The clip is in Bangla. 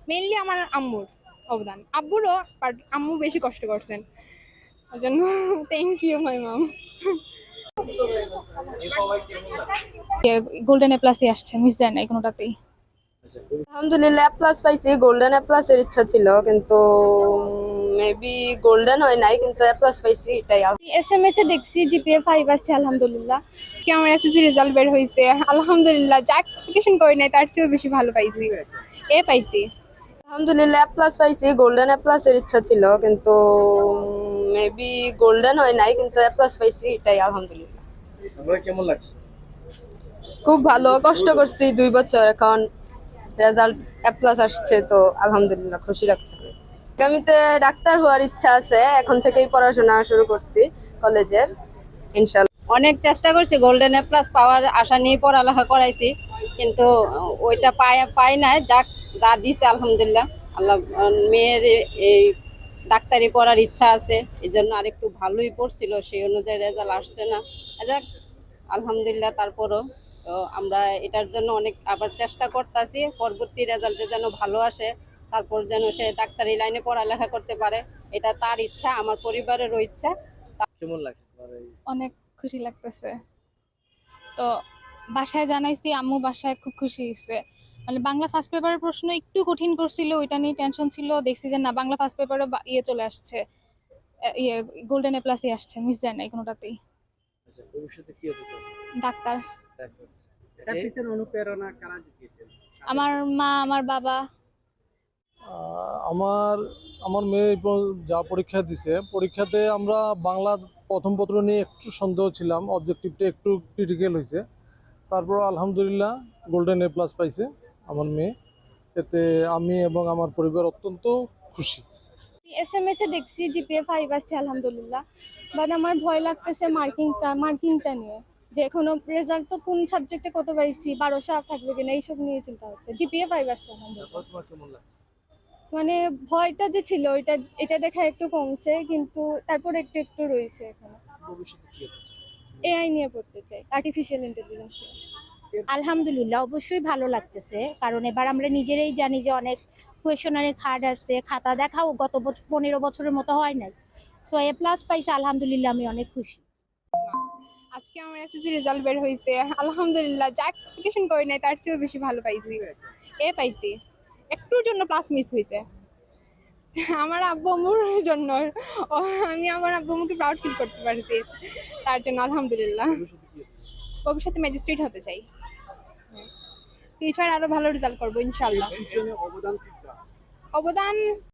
মেইনলি আমার আম্মুর অবদান, আব্বুরও, বাট আম্মু বেশি কষ্ট করছেন, ওই জন্য thank you my mom. Golden A প্লাসই আসছে, মিস যায় নাই কোনোটাতেই। আলহামদুলিল্লাহ এ প্লাস পাইছি, গোল্ডেন এ প্লাস এর ইচ্ছা ছিল কিন্তু মেবি গোল্ডেন হয় নাই, কিন্তু এ প্লাস পাইছি এটাই। এসএমএস এ দেখছি জিপিএ 5 আসছে আলহামদুলিল্লাহ। কি আমার এসএসসি রেজাল্ট বের হয়েছে আলহামদুলিল্লাহ, যা এক্সপেকটেশন করি নাই তার চেয়েও বেশি ভালো পাইছি, এ পাইছি। আলহামদুলিল্লাহ এ প্লাস পাইছি, গোল্ডেন এ প্লাস এর ইচ্ছা ছিল কিন্তু মেবি গোল্ডেন হয় নাই, কিন্তু এ প্লাস পাইছি এটাই আলহামদুলিল্লাহ। আপনার কেমন লাগছে? খুব ভালো, কষ্ট করছি 2 বছর, এখন রেজাল্ট এ প্লাস আসছে তো আলহামদুলিল্লাহ খুশি লাগছে। আগামীতে ডাক্তার হওয়ার ইচ্ছা আছে, এখন থেকেই পড়াশোনা শুরু করছি কলেজের, ইনশাল্লাহ। অনেক চেষ্টা করছি, গোল্ডেন এ প্লাস পাওয়ার আশা নিয়ে পড়ালেখা করাইছি, কিন্তু ওইটা পাই নাই। যাক, যা দিছে আলহামদুলিল্লাহ। আল্লাহ, মেয়ের এই ডাক্তারি পড়ার ইচ্ছা আছে, এই জন্য আরেকটু ভালোই পড়ছিল, সেই অনুযায়ী রেজাল্ট আসছে না। যাক, আলহামদুলিল্লাহ। তারপরও তো আমরা এটার জন্য অনেক আবার চেষ্টা করতেছি, পরবর্তী রেজাল্টে যেন ভালো আসে, তারপর যেন সে ডাক্তারি লাইনে পড়ালেখা করতে পারে। এটা তার ইচ্ছা, আমার পরিবারেরও ইচ্ছা। কেমন লাগছে তোমার এই? অনেক খুশি লাগতেছে। তো বাসায় জানাইছি, আম্মু বাসায় খুব খুশি হয়েছে। মানে বাংলা ফার্স্ট পেপারের প্রশ্ন একটু কঠিন করছিল, ওইটা নিয়ে টেনশন ছিল। দেখছি যে না, বাংলা ফার্স্ট পেপারে ইয়ে চলে আসছে, ইয়ে গোল্ডেন এ প্লাসই আসছে, মিস যায় নাই কোনোটাতেই। আচ্ছা, ভবিষ্যতে কি হতে চাও? ডাক্তার। ডাক্তার হতে চাও। এটার পিছনে অনুপ্রেরণা কারা জুগিয়েছেন? আমার মা, আমার বাবা। আমার আমার মেয়ে যা পরীক্ষা দিছে, পরীক্ষাতে আমরা বাংলা প্রথম পত্র নিয়ে একটু সন্দেহ ছিলাম, অবজেক্টিভটা একটু ক্রিটিক্যাল হয়েছে। তারপর আলহামদুলিল্লাহ গোল্ডেন এ প্লাস পাইছে আমার মেয়ে, এতে আমি এবং আমার পরিবার অত্যন্ত খুশি। এসএমএস এ দেখছি জিপিএ 5 আসছে আলহামদুলিল্লাহ, বাট আমার ভয় লাগতেছে মার্কিংটা নিয়ে, যে এখনো রেজাল্ট তো কোন সাবজেক্টে কত পাইছি, 1200 থাকবে কিনা এইসব নিয়ে চিন্তা হচ্ছে। জিপিএ 5 আসছে আলহামদুলিল্লাহ, তারপর তোমার কেমন লাগছে? মানে ভয়টা যে ছিল এটা দেখা একটু কমছে, কিন্তু তারপর একটু একটু রয়েছে এখনো। ভবিষ্যতে কি হতে চাও? এআই নিয়ে পড়তে চাই, আর্টিফিশিয়াল ইন্টেলিজেন্স নিয়ে। আলহামদুলিল্লাহ, অবশ্যই ভালো লাগতেছে, কারণ এবার আমরা নিজেরাই জানি যে অনেক কোয়েশনারি হার্ড আসছে, খাতা দেখাও গত 15 বছরের মতো হয় নাই। সো এ প্লাস পাইছে, আলহামদুলিল্লাহ, আমি অনেক খুশি। আজকে আমার এসএসসি রেজাল্ট বের হয়েছে আলহামদুলিল্লাহ, যা এক্সপেকটেশন করি নাই তার চেয়েও বেশি ভালো পাইছি, এ পাইছি। একটুর জন্য প্লাস মিস হয়েছে আমার আব্বু আম্মুর জন্য, আমি আমার আব্বু আম্মুকে প্রাউড ফিল করতে পারছি, তার জন্য আলহামদুলিল্লাহ। ভবিষ্যতে কি হতে চাও? ভবিষ্যতে ম্যাজিস্ট্রেট হতে চাই, ফিউচার আরো ভালো রেজাল্ট করবো ইনশাল্লাহ। পিছনে অবদান কি? অবদান